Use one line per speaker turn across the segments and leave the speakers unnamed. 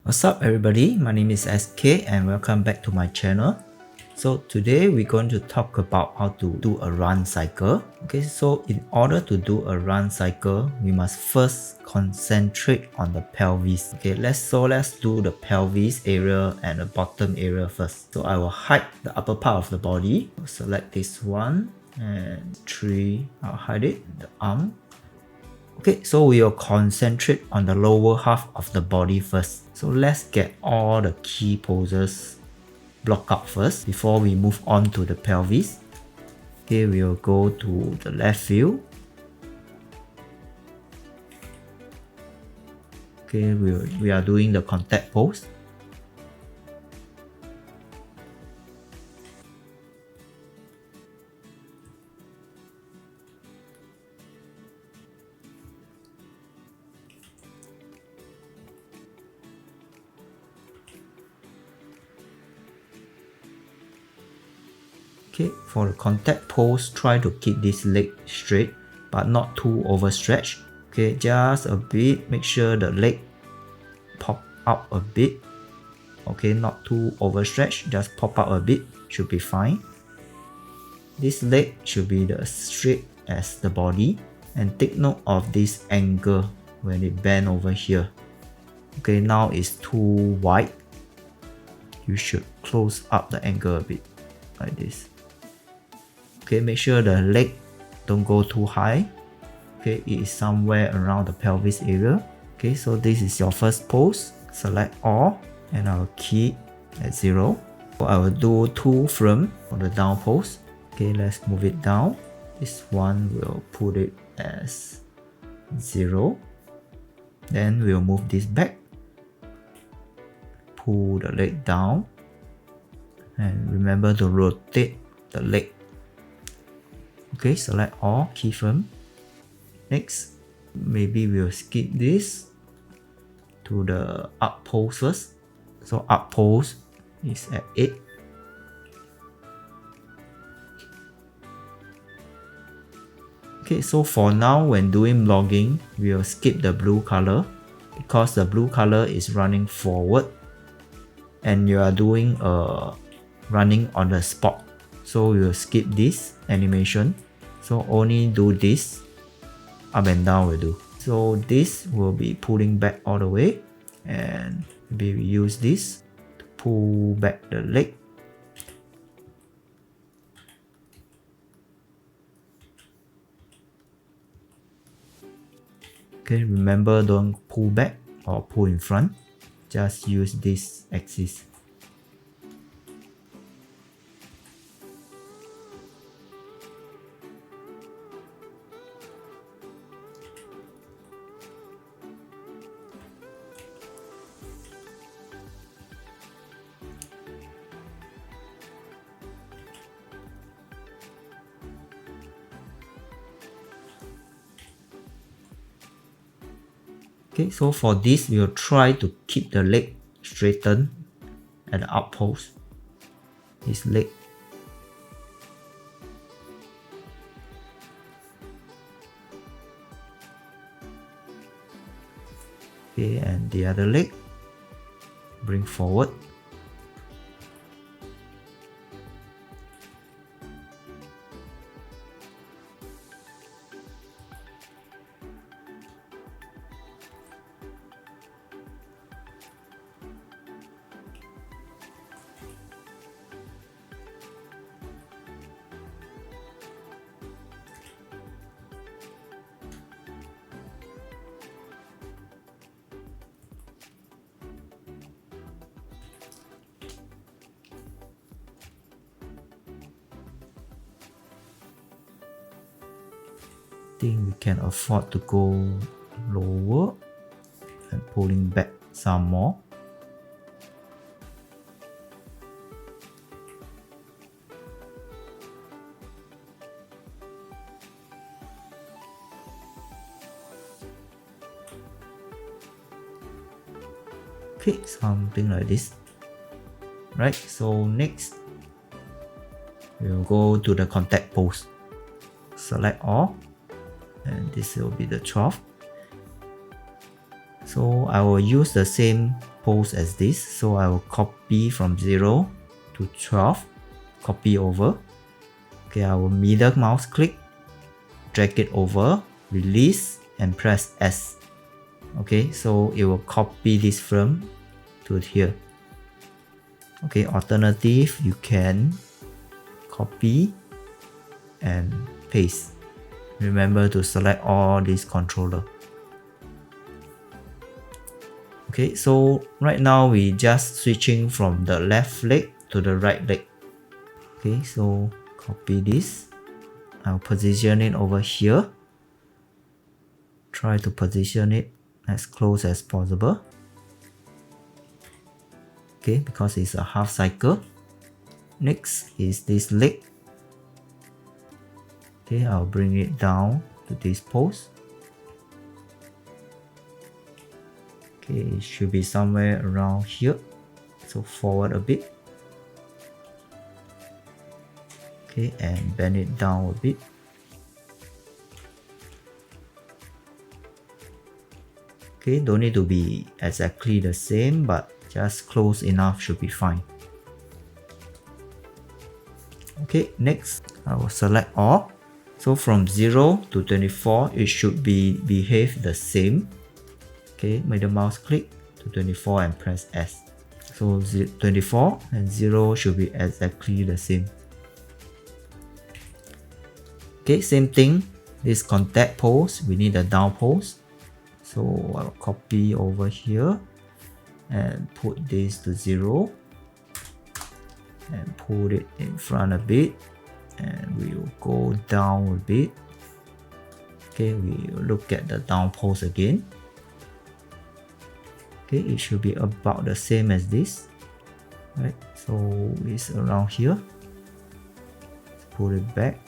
What's up everybody, my name is SK and welcome back to my channel. So today we're going to talk about how to do a run cycle. Okay, so in order to do a run cycle, we must first concentrate on the pelvis. Okay, let's do the pelvis area and the bottom area first. So I will hide the upper part of the body. I'll select this one and 3, I'll hide it, the arm. Okay, so we will concentrate on the lower half of the body first. So let's get all the key poses blocked out first before we move on to the pelvis. Okay, we'll go to the left view. Okay, we are doing the contact pose. Okay, for the contact pose, try to keep this leg straight but not too overstretched. Okay, just a bit, make sure the leg pop out a bit. Okay, not too overstretched, just pop out a bit, should be fine. This leg should be as straight as the body, and take note of this angle when it bend over here. Okay, now it's too wide. You should close up the angle a bit, like this. Okay, make sure the leg don't go too high. Okay, it is somewhere around the pelvis area. Okay, so this is your first pose. Select all and I'll keep at 0. So I will do 2 firm for the down pose. Okay, let's move it down. This one will put it as 0. Then we'll move this back. Pull the leg down. And remember to rotate the leg. Okay, select all, key firm. Next, maybe we'll skip this to the up pose first. So up pose is at 8. Okay, so for now when doing logging, we'll skip the blue color because the blue color is running forward and you are doing running on the spot. So we'll skip this animation. So only do this, up and down will do. So this will be pulling back all the way, and maybe we use this to pull back the leg. Okay, remember don't pull back or pull in front, just use this axis. Okay, so for this, we'll try to keep the leg straightened at the up pose. His leg. Okay, and the other leg. Bring forward. Think we can afford to go lower and pulling back some more. Okay, something like this. Right, so next we'll go to the contact pose. Select all, and this will be the 12. So I will use the same post as this. So I will copy from 0 to 12, copy over. Okay, I will middle mouse click, drag it over, release and press S. Okay, so it will copy this frame to here. Okay, alternative, you can copy and paste. Remember to select all these controller. Okay, so right now we just switching from the left leg to the right leg. Okay, so copy this. I'll position it over here. Try to position it as close as possible. Okay, because it's a half cycle. Next is this leg. Okay, I'll bring it down to this pose. Okay, it should be somewhere around here. So forward a bit. Okay, and bend it down a bit. Okay, don't need to be exactly the same, but just close enough should be fine. Okay, next I will select all. So from 0 to 24, it should behave the same. Okay, middle mouse click to 24 and press S. So 24 and 0 should be exactly the same. Okay, same thing. This contact pose, we need a down pose. So I'll copy over here and put this to 0 and put it in front a bit, and we will go down a bit. Okay, we will look at the down pose again. Okay, it should be about the same as this, right? So it's around here. Let's put it back.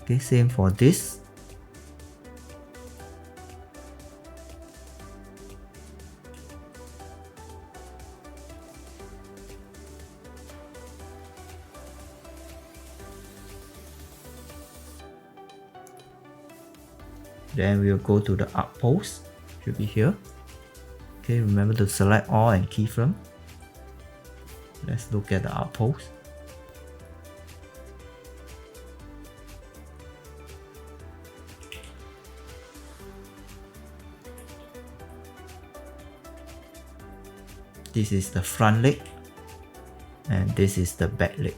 Okay, same for this. Then we'll go to the up pose, should be here. Okay, remember to select all and keyframe. Let's look at the up pose. This is the front leg and this is the back leg.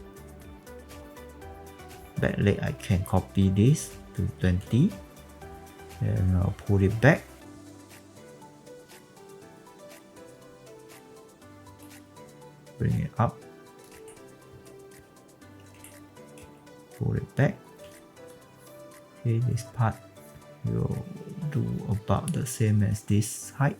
Back leg, I can copy this to 20 and I'll put it back. Bring it up, put it back. Okay, this part will do about the same as this height.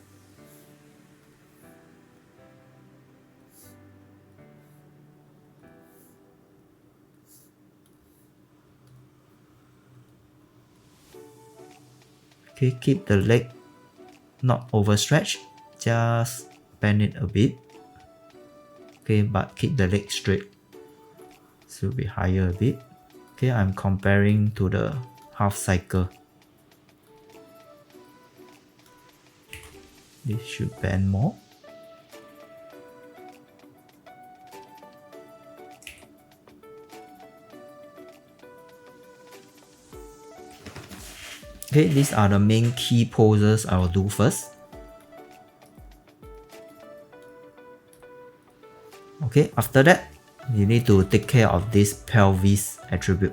Okay, keep the leg not overstretched, just bend it a bit. Okay, but keep the leg straight. Should be higher a bit. Okay, I'm comparing to the half cycle. This should bend more. Okay, these are the main key poses I will do first. Okay, after that, you need to take care of this pelvis attribute.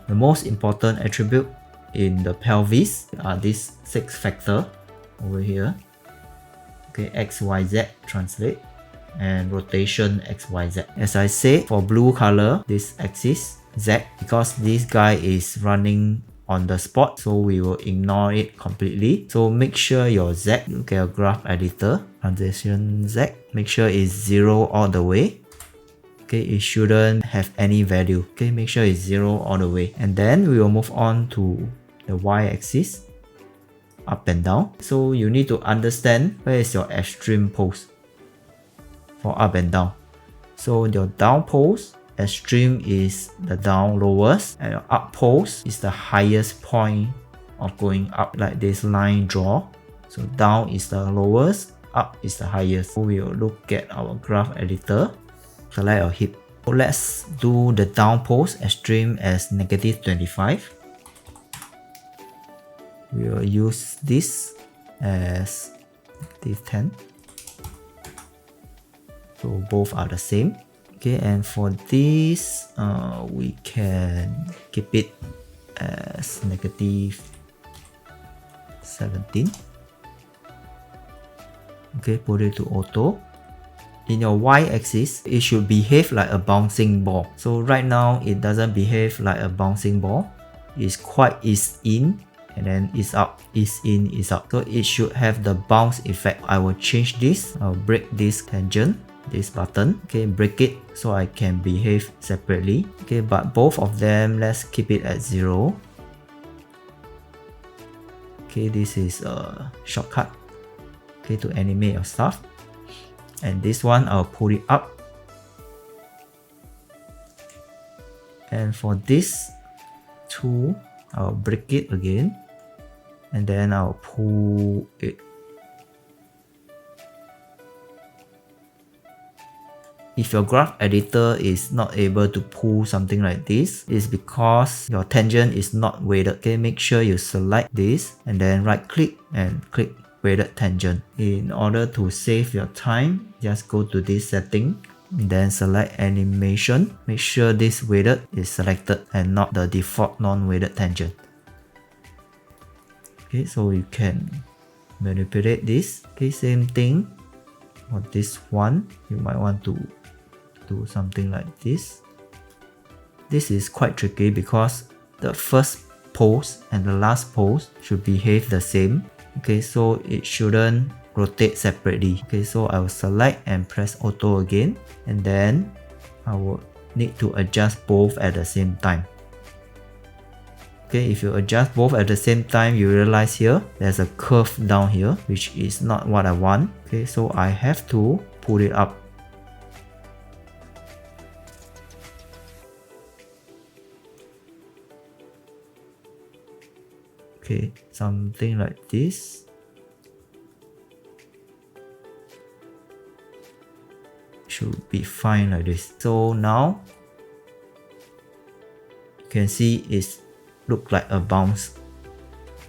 The most important attribute in the pelvis are these 6 factors over here. Okay, X, Y, Z translate, and rotation X, Y, Z. As I say, for blue color, this axis Z, because this guy is running on the spot, so we will ignore it completely. So make sure your Z, look at your graph editor, transition Z, make sure it's 0 all the way. Okay, it shouldn't have any value. Okay, make sure it's 0 all the way. And then we will move on to the Y axis, up and down. So you need to understand where is your extreme pose for up and down. So your down pose, extreme is the down lowest, and your up pose is the highest point of going up, like this line draw. So down is the lowest, up is the highest. So we'll look at our graph editor, select our hip. So let's do the down pose extreme as -25. We'll use this as this 10. So both are the same. Okay, and for this, we can keep it as -17. Okay, put it to auto. In your y-axis, it should behave like a bouncing ball. So right now, it doesn't behave like a bouncing ball. It's quite ease in and then ease out, ease in, ease out. So it should have the bounce effect. I will change this. I'll break this tangent, this button. Okay, break it so I can behave separately. Okay, but both of them, let's keep it at 0. Okay, this is a shortcut. Okay, to animate your stuff. And this one, I'll pull it up. And for this two, I'll break it again. And then I'll pull it. If your graph editor is not able to pull something like this, it's because your tangent is not weighted. Okay, make sure you select this and then right click and click weighted tangent. In order to save your time, just go to this setting, then select animation. Make sure this weighted is selected and not the default non-weighted tangent. Okay, so you can manipulate this. Okay, same thing for this one. You might want to do something like this. This is quite tricky because the first pose and the last pose should behave the same. Okay, so it shouldn't rotate separately. Okay, so I will select and press auto again, and then I will need to adjust both at the same time. Okay, if you adjust both at the same time, you realize here there's a curve down here, which is not what I want. Okay, so I have to pull it up. Okay, something like this. Should be fine like this. So now you can see it's look like a bounce.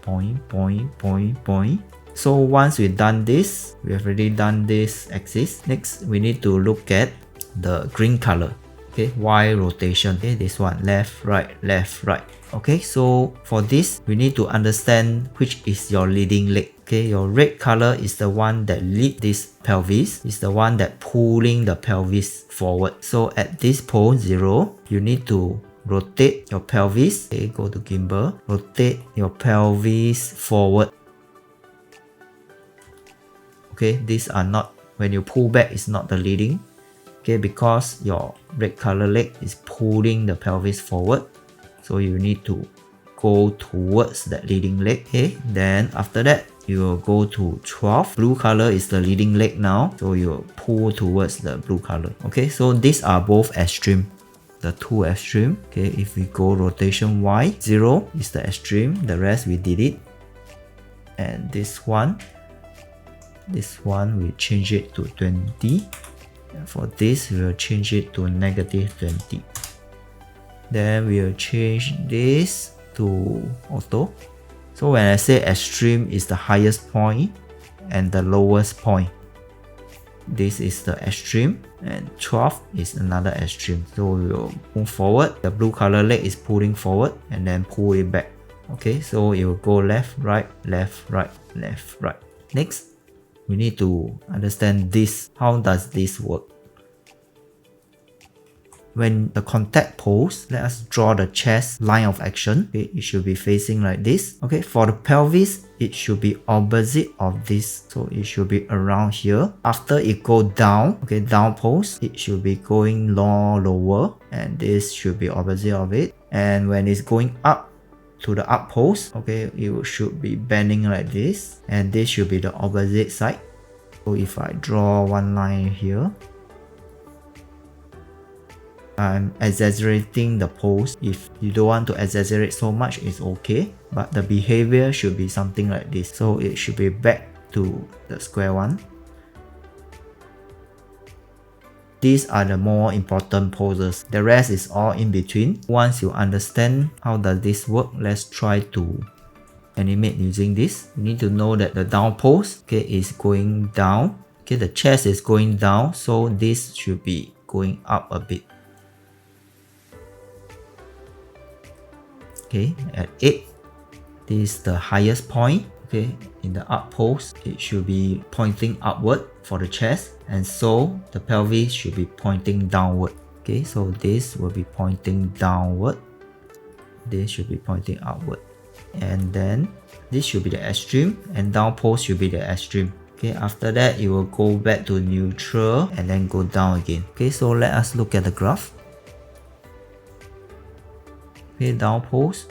Point, point, point, point. So once we've done this, we have already done this axis. Next, we need to look at the green color. Okay, Y rotation. Okay, this one, left, right, left, right. Okay, so for this, we need to understand which is your leading leg. Okay, your red color is the one that lead this pelvis, is the one that pulling the pelvis forward. So at this pose 0, you need to rotate your pelvis. Okay, go to gimbal, rotate your pelvis forward. Okay, these are not, when you pull back, it's not the leading. Okay, because your red color leg is pulling the pelvis forward. So you need to go towards that leading leg. Okay, then after that, you will go to 12. Blue color is the leading leg now. So you pull towards the blue color. Okay, so these are both extreme. The two extreme. Okay, if we go rotation Y, 0 is the extreme. The rest we delete. And this one we change it to 20. And for this, we will change it to -20. Then we will change this to auto. So when I say extreme is the highest point and the lowest point. This is the extreme and 12 is another extreme. So we will move forward. The blue color leg is pulling forward and then pull it back. Okay, so it will go left, right, left, right, left, right. Next, we need to understand this. How does this work? When the contact pose, let us draw the chest line of action. Okay, it should be facing like this. Okay, for the pelvis, it should be opposite of this. So it should be around here. After it go down, okay, down pose, it should be going lower, and this should be opposite of it. And when it's going up to the up pose, okay, it should be bending like this, and this should be the opposite side. So if I draw one line here, I'm exaggerating the pose. If you don't want to exaggerate so much, it's okay. But the behavior should be something like this. So it should be back to the square one. These are the more important poses. The rest is all in between. Once you understand how does this work, let's try to animate using this. You need to know that the down pose, okay, is going down. Okay, the chest is going down, so this should be going up a bit. Okay, at 8, this is the highest point. Okay, in the up pose, it should be pointing upward for the chest, and so the pelvis should be pointing downward. Okay, so this will be pointing downward. This should be pointing upward. And then this should be the extreme, and down pose should be the extreme. Okay, after that it will go back to neutral and then go down again. Okay, so let us look at the graph. Okay, down pose.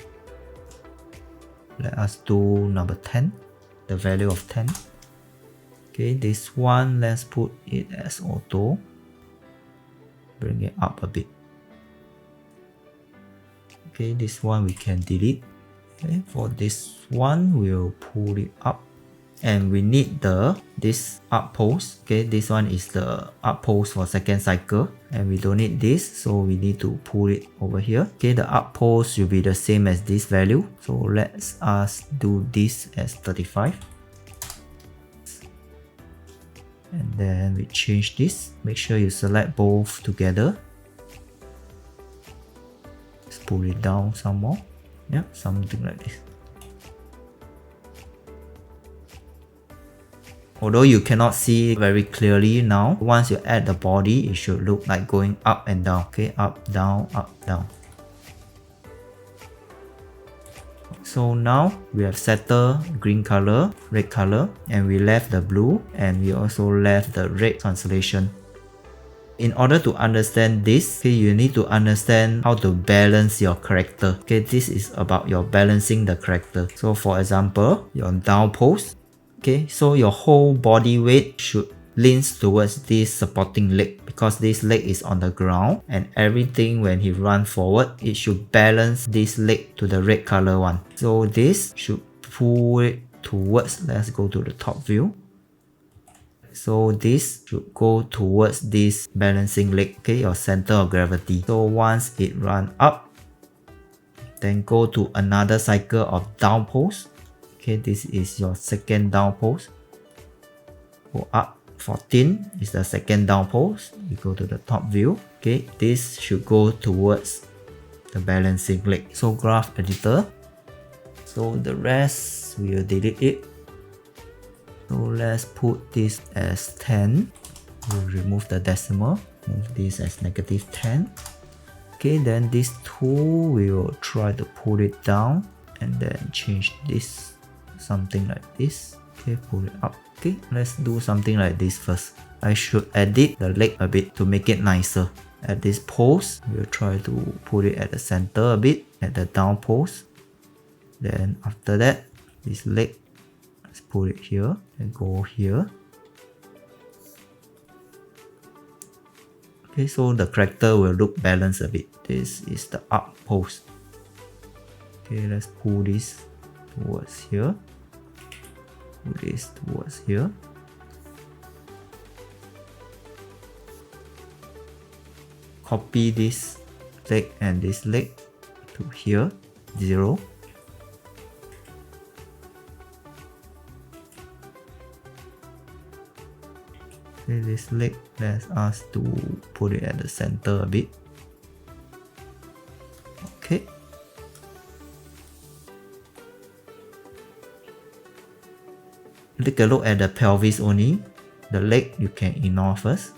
Let us do number 10, the value of 10. Okay, this one, let's put it as auto. Bring it up a bit. Okay, this one we can delete. Okay, for this one, we'll pull it up. And we need this up pose. Okay, this one is the up pose for second cycle, and we don't need this, so we need to pull it over here. Okay, the up pose should be the same as this value, so let's us do this as 35. And then we change this. Make sure you select both together. Let's pull it down some more. Yeah, something like this. Although you cannot see very clearly now, once you add the body, it should look like going up and down. Okay, up, down, up, down. So now we have settled green color, red color, and we left the blue, and we also left the red translation. In order to understand this, okay, you need to understand how to balance your character. Okay, this is about your balancing the character. So for example, your down pose. Okay, so your whole body weight should lean towards this supporting leg, because this leg is on the ground, and everything when he runs forward, it should balance this leg to the red color one. So this should pull it towards, let's go to the top view. So this should go towards this balancing leg, okay, your center of gravity. So once it runs up, then go to another cycle of down pose. Okay, this is your second down pose. Go up. 14 is the second down pose. You go to the top view. Okay, this should go towards the balancing leg. So graph editor. So the rest we will delete it. So let's put this as 10. We'll remove the decimal. Move this as -10. Okay, then these two we will try to pull it down and then change this. Something like this. Okay, pull it up. Okay, let's do something like this first. I should edit the leg a bit to make it nicer. At this pose, we'll try to put it at the center a bit, at the down pose. Then after that, this leg, let's put it here and go here. Okay, so the character will look balanced a bit. This is the up pose. Okay, let's pull this towards here. Pull this towards here. Copy this leg and this leg to here, 0. Okay, this leg, let's us to put it at the center a bit. Okay. Take a look at the pelvis only. The leg you can ignore first.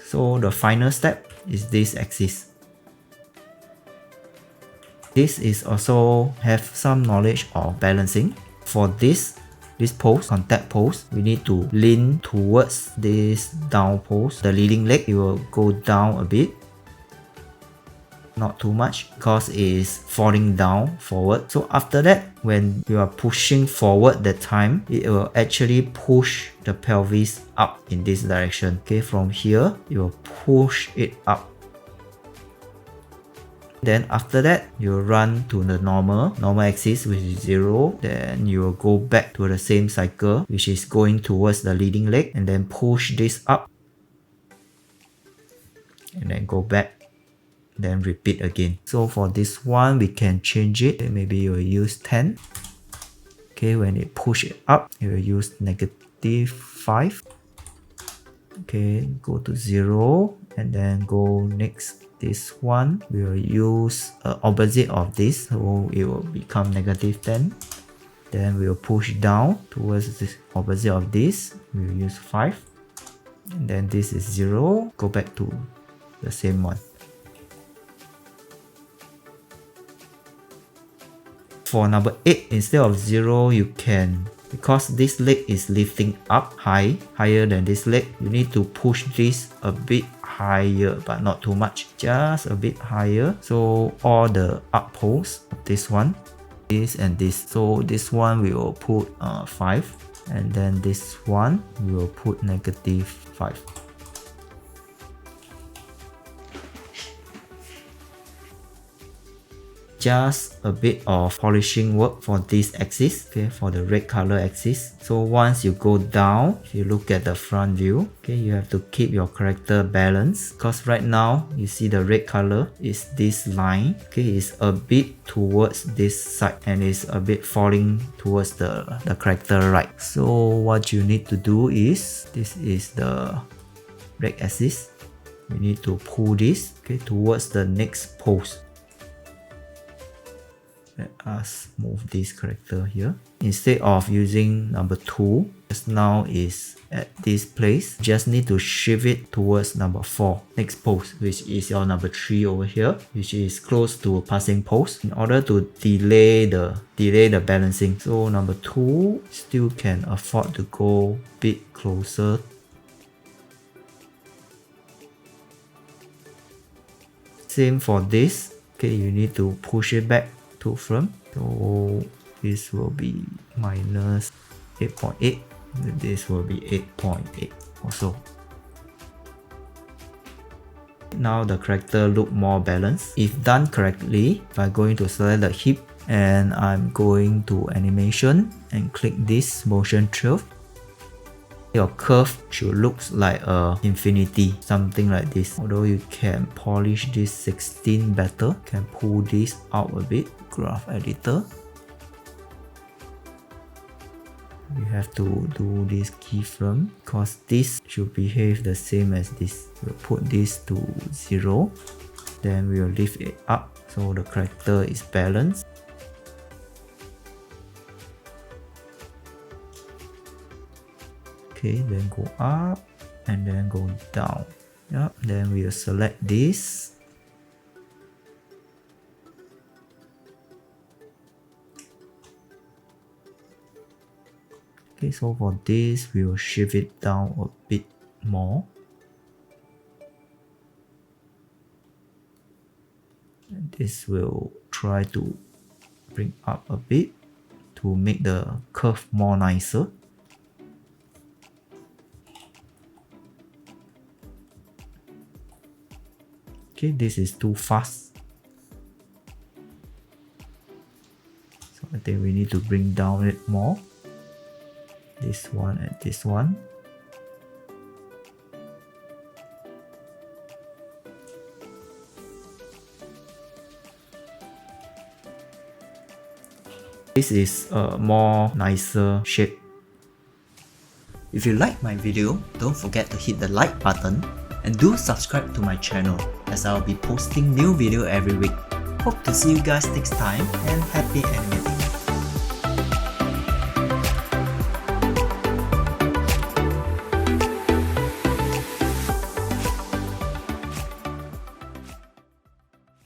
So the final step is this axis. This is also have some knowledge of balancing. For this pose, contact pose, we need to lean towards this down pose. The leading leg, it will go down a bit. Not too much, because it is falling down forward. So after that, when you are pushing forward that time, it will actually push the pelvis up in this direction. Okay, from here, you will push it up Then after that, you run to the normal axis, which is 0. Then you will go back to the same cycle, which is going towards the leading leg, and then push this up. And then go back. Then repeat again. So for this one, we can change it. Maybe you'll use 10. Okay, when it push it up, you will use -5. Okay, go to 0 and then go next. This one we will use opposite of this, so it will become -10. Then we will push down towards the opposite of this. We will use 5, and then this is 0. Go back to the same one. For number 8, instead of 0, you can, because this leg is lifting up higher than this leg, you need to push this a bit higher, but not too much, just a bit higher. So all the up poles of this one, this and this. So this one we will put 5, and then this one we will put -5. Just a bit of polishing work for this axis, okay, for the red color axis. So once you go down, if you look at the front view, okay, you have to keep your character balanced, because right now you see the red color is this line, okay, it's a bit towards this side and it's a bit falling towards the character right. So what you need to do is, this is the red axis, we need to pull this, okay, towards the next pose. Let us move this character here. Instead of using number 2, just now is at this place, just need to shift it towards number 4, next pose, which is your number 3 over here, which is close to passing pose, in order to delay the balancing. So number 2 still can afford to go a bit closer. Same for this, okay, you need to push it back from, so this will be -8.8, this will be 8.8 also. Now the character look more balanced. If done correctly, if I'm going to select the hip and I'm going to animation and click this motion trail, your curve should look like a infinity, something like this. Although you can polish this 16 better, can pull this out a bit. Graph editor, you have to do this keyframe, because this should behave the same as this. We'll put this to 0, then we'll lift it up so the character is balanced. Okay, then go up and then go down. Yep, then we'll select this. Okay, so for this, we will shift it down a bit more. And this will try to bring up a bit to make the curve more nicer. Okay, this is too fast. So I think we need to bring down it more. This one and this one. This is a more nicer shape. If you like my video, don't forget to hit the like button and do subscribe to my channel, as I'll be posting new video every week. Hope to see you guys next time, and happy animating!